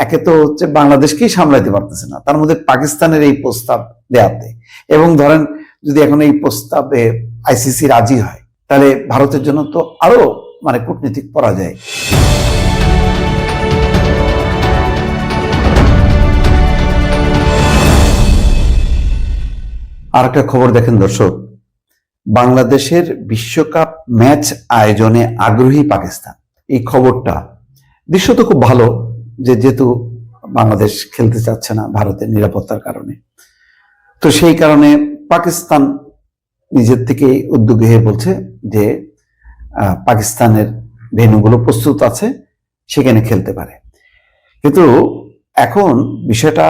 একে তো হচ্ছে বাংলাদেশকেই সামলাইতে পারতেছে না, তার মধ্যে পাকিস্তানের এই প্রস্তাব দেয়াতে, এবং ধরেন যদি এখন এই প্রস্তাবে আইসিসি রাজি হয় তাহলে ভারতের জন্য তো আরো কূটনীতিক পরাজয়। আর একটা খবর দেখেন দর্শক, বাংলাদেশের বিশ্বকাপ ম্যাচ আয়োজনে আগ্রহী পাকিস্তান। এই খবরটা দৃশ্যত খুব ভালো, যেহেতু বাংলাদেশ খেলতে চাচ্ছে না ভারতের নিরাপত্তার কারণে, তো সেই কারণে পাকিস্তান নিজের থেকে উদ্যোগী হয়ে বলছে যে পাকিস্তানের ভেন্যুগুলো প্রস্তুত আছে, সেখানে খেলতে পারে। কিন্তু এখন বিষয়টা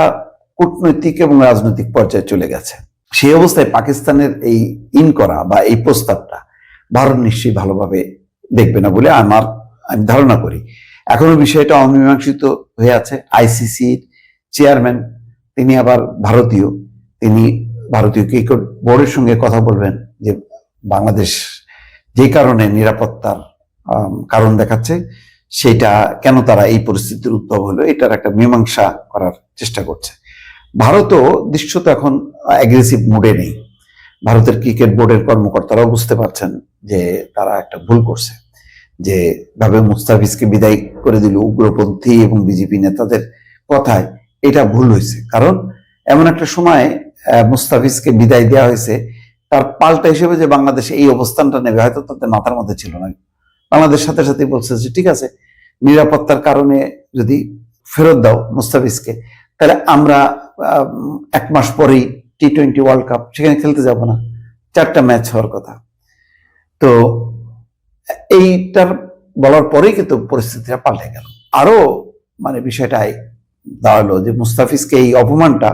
কূটনৈতিক এবং রাজনৈতিক পর্যায়ে চলে গেছে। সেই অবস্থায় পাকিস্তানের এই করা বা এই প্রস্তাবটা ভারত নিশ্চয়ই ভালোভাবে দেখবে না বলে আমি ধারণা করি। এখনো বিষয়টা অমীমাংসিত হয়ে আছে। আইসিসির চেয়ারম্যান তিনি আবার ভারতীয়, তিনি ভারতীয় ক্রিকেট বোর্ডের সঙ্গে কথা বলবেন যে বাংলাদেশ যে কারণে নিরাপত্তার কারণ দেখাচ্ছে, সেটা কেন তারা এই পরিস্থিতির উদ্ভব হলো, এটার একটা মীমাংসা করার চেষ্টা করছে। ভারতও দৃশ্যত এখন অ্যাগ্রেসিভ মুডে নেই। ভারতের ক্রিকেট বোর্ডের কর্মকর্তারাও বুঝতে পারছেন যে তারা একটা ভুল করছে, যে ভাবে মুস্তাফিজকে বিদায় করে দিল উগ্রপন্থী এবং বিজেপি নেতাদের কথায়, এটা ভুল হয়েছে। কারণ এমন একটা সময় মুস্তাফিজকে বিদায় দেওয়া হয়েছে, তার পাল্টা হিসেবে যে বাংলাদেশ এই অবস্থানটা নেবে হয়তো তাদের মাথার মধ্যে ছিল না। বাংলাদেশ সাথে সাথে বলছে যে ঠিক আছে, নিরাপত্তার কারণে যদি ফেরত দাও মুস্তাফিজকে, তাহলে আমরা 1 মাস পরেই T20 ওয়ার্ল্ড কাপ সেখানে খেলতে যাব না, 4টা ম্যাচ হওয়ার কথা। তো এইটার বলার পরেই কিন্তু পরিস্থিতিটা পাল্টে গেল। আরো বিষয়টাই দাঁড়ালো যে মুস্তাফিজকে এই অপমানটা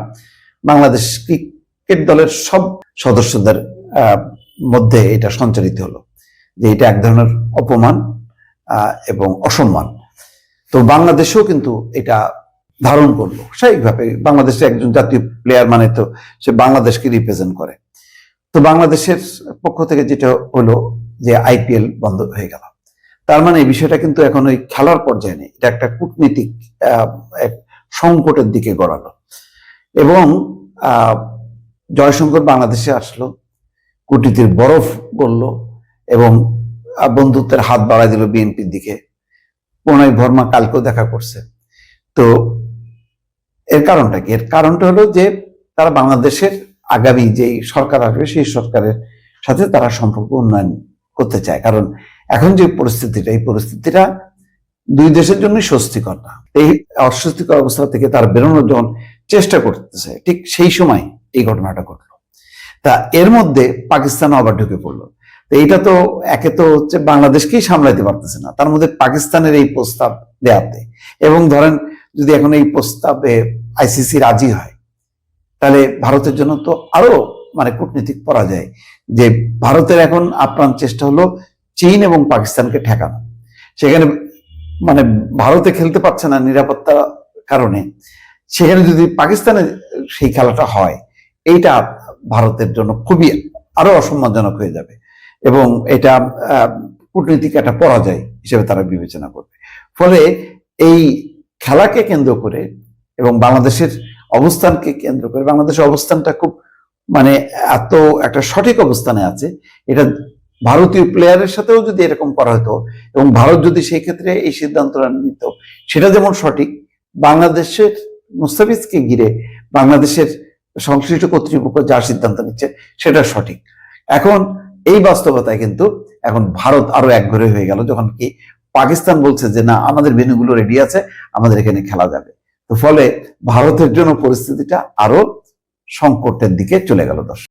বাংলাদেশ ক্রিকেট দলের সব সদস্যদের মধ্যে এটা সঞ্চারিত হলো যে এটা এক ধরনের অপমান এবং অসম্মান। তো বাংলাদেশেও কিন্তু এটা ধারণ করলো স্বাভাবিকভাবে। বাংলাদেশের একজন জাতীয় প্লেয়ার তো সে বাংলাদেশকে রিপ্রেজেন্ট করে। তো বাংলাদেশের পক্ষ থেকে যেটা হলো যে IPL বন্ধ হয়ে গেল। তার এই বিষয়টা কিন্তু এখন ওই খেলার পর্যায়ে নেই, এটা একটা কূটনীতিক সংকটের দিকে গড়ালো। এবং জয়শঙ্কর বাংলাদেশে আসলো, কূটনীতির বরফ গড়ল এবং বন্ধুত্বের হাত বাড়াই দিল বিএনপির দিকে। প্রণয় ভর্মা কালকেও দেখা করছে। তো এর কারণটা কি? এর কারণটা হলো যে তারা বাংলাদেশের আগামী যে সরকার আসবে সেই সরকারের সাথে তারা সম্পর্ক উন্নয়ন করতে চায়। কারণ এখন যে পরিস্থিতিটা, এই পরিস্থিতিটা দুই দেশের জন্যই স্বস্তিকর না। এই অস্বস্তিকর অবস্থা থেকে তারা বেরোনোর যখন চেষ্টা করতেছে, ঠিক সেই সময় এই ঘটনাটা ঘটলো। তা এর মধ্যে পাকিস্তানও আবার ঢুকে পড়লো। তো এইটা তো একে তো হচ্ছে বাংলাদেশকেই সামলাইতে পারতেছে না, তার মধ্যে পাকিস্তানের এই প্রস্তাব দেয়াতে, এবং ধরেন যদি এখন এই প্রস্তাবে আইসিসি রাজি হয় তাহলে ভারতের জন্য তো আরো কূটনীতিক পরাজয়। যে ভারতের এখন আপ্রাণ চেষ্টা হলো চীন এবং পাকিস্তানকে ঠেকানো। সেখানে ভারতে খেলতে পারছে না নিরাপত্তার কারণে, সেখানে যদি পাকিস্তানে সেই খেলাটা হয়, এইটা ভারতের জন্য খুবই আরো অসম্মানজনক হয়ে যাবে এবং এটা কূটনীতিক একটা পরাজয় হিসেবে তারা বিবেচনা করবে। ফলে এই খেলাকে কেন্দ্র করে এবং বাংলাদেশের অবস্থানকে কেন্দ্র করে, বাংলাদেশের অবস্থানটা খুব এত একটা সঠিক অবস্থানে আছে, এটা ভারতীয় প্লেয়ারের সাথেও যদি এরকম করা হতো এবং ভারত যদি সেই ক্ষেত্রে এই সিদ্ধান্তটা নিত, সেটা যেমন সঠিক, বাংলাদেশের মুস্তাফিজকে ঘিরে বাংলাদেশের সংশ্লিষ্ট কর্তৃপক্ষ যা সিদ্ধান্ত নিচ্ছে সেটা সঠিক। এখন এই বাস্তবতায় কিন্তু এখন ভারত আরো একঘরে হয়ে গেল, যখন কি পাকিস্তান বলছে যে না, আমাদের ভেন্যুগুলো রেডি আছে, আমাদের এখানে খেলা যাবে। তো ফলে ভারতের জন্য পরিস্থিতিটা আরো সংকটের দিকে চলে গেল দর্শক।